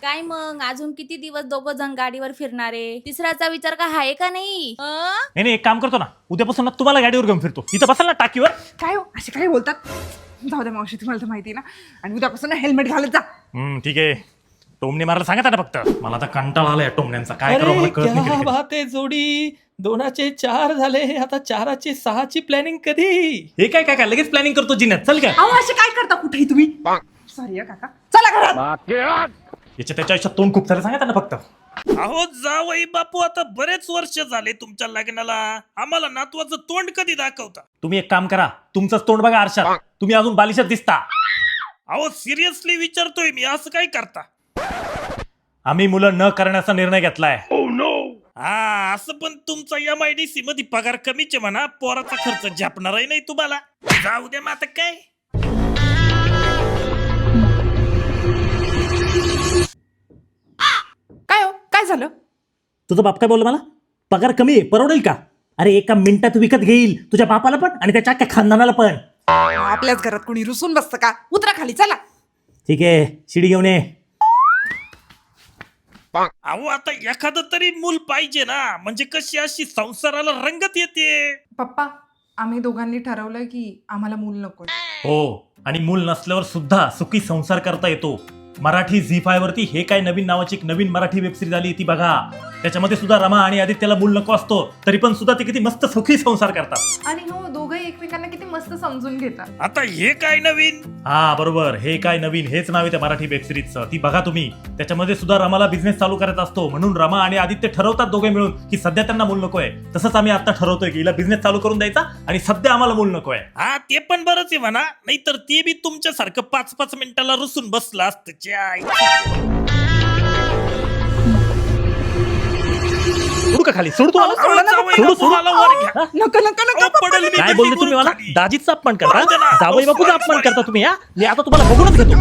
काय मग अजून किती दिवस दोघं जण गाडीवर फिरणारे? तिसऱ्याचा विचार का आहे का नाही? नाही एक काम करतो ना, उद्यापासून ना तुम्हाला गाडीवर घेऊन फिरतो. इथं बसाल ना टाकीवर. काय हो असे काय बोलतात? जाऊ दे मावशी, तुम्हाला तर माहिती आहे ना. आणि उद्यापासून हेल्मेट घालत जा. ठीक आहे. टोमने मारायला सांगा ना फक्त. मला तर कंटाळा आलाय टोमण्यांचा. काय करावं मला कळत नाही. क्या बात आहे जोडी. 2चे 4 झाले, आता 4चे 6ची प्लॅनिंग कधी? हे काय काय काय लगेच प्लॅनिंग करतो जिन्यात. चल काय अहो असे काय करता कुठेही तुम्ही? सॉरी काका, चला घरात. याच्या त्याच्या आयुष्यात तोंड खूप सारे सांगा ना फक्त. अहो जावई बापू, आता बरेच वर्ष झाले तुमच्या लग्नाला. आम्हाला नातवाचं तोंड कधी दाखवता? तुम्ही एक काम करा, तुमचंच तोंड बघा आरशात. तुम्ही अजून बालिशात दिसता. अहो सिरियसली विचारतोय मी, असं काय करता? आम्ही मुलं न करण्याचा निर्णय घेतलाय. हा, असं पण तुमचा MIDC मध्ये पगार कमीच आहे म्हणा. पोराचा खर्च झेपणारही नाही तुम्हाला. जाऊ द्या मग आता काय. काय हो काय झालं? तुझा बाप काय बोलला मला? पगार कमी आहे, परवडेल का? अरे एका मिनिटात विकत घेईल तुझ्या बापाला पण आणि त्याच्या अख्ख्या खानदानाला पण. आपल्याच घरात कोणी रुसून बसतं का? उतरा खाली, चला. ठीक आहे, शिडी घेऊन ये. अहो आता एखादं तरी मूल पाहिजे ना, म्हणजे कशी अशी संसाराला रंगत येते. पप्पा, आम्ही दोघांनी ठरवलंय की आम्हाला मूल नको. हो, आणि मूल नसल्यावर सुद्धा सुखी संसार करता येतो. मराठी झी5 वरती हे काय नवीन नावाची एक नवीन मराठी वेबसिरीज आली ती बघा. त्याच्यामध्ये सुद्धा रमा आणि आदित्यला मूल नको असतो, तरी पण सुद्धा ते किती मस्त सुखी संसार करतात. आणि हो, दोघंही एकमेकांना किती मस्त समजून घेतात. आता हे काय नवीन? हा बरोबर, हे काय नवीन हेच नाव आहे त्या मराठी वेबसिरीजचं. ती बघा तुम्ही. त्याच्यामध्ये सुद्धा रमाला बिझनेस चालू करायचा असतो, म्हणून रमा आणि आदित्य ठरवतात दोघे मिळून की सध्या त्यांना मूल नको आहे. तसंच आम्ही आता ठरवतोय की हिला बिझनेस चालू करून द्यायचा आणि सध्या आम्हाला मूल नको आहे. हा ते पण बरंच आहे म्हणा, नाहीतर ते बी तुमच्यासारखं 5-5 मिनिटाला रुसून बसलं असतं. सोडू का खाली? सोडू तुम्हाला? सोडा ना, सोडू सोडू. मला वर घ्या. नको नको नको अहो, पडेल मी काय कशी बोलले तुम्ही मला? खाली. दाजीचा अपमान जाऊ दे ना. करता, जावई बापूचा sorry, अपमान sorry. करता तुम्ही. हा, मी आता तुम्हाला बघूनच घेतो.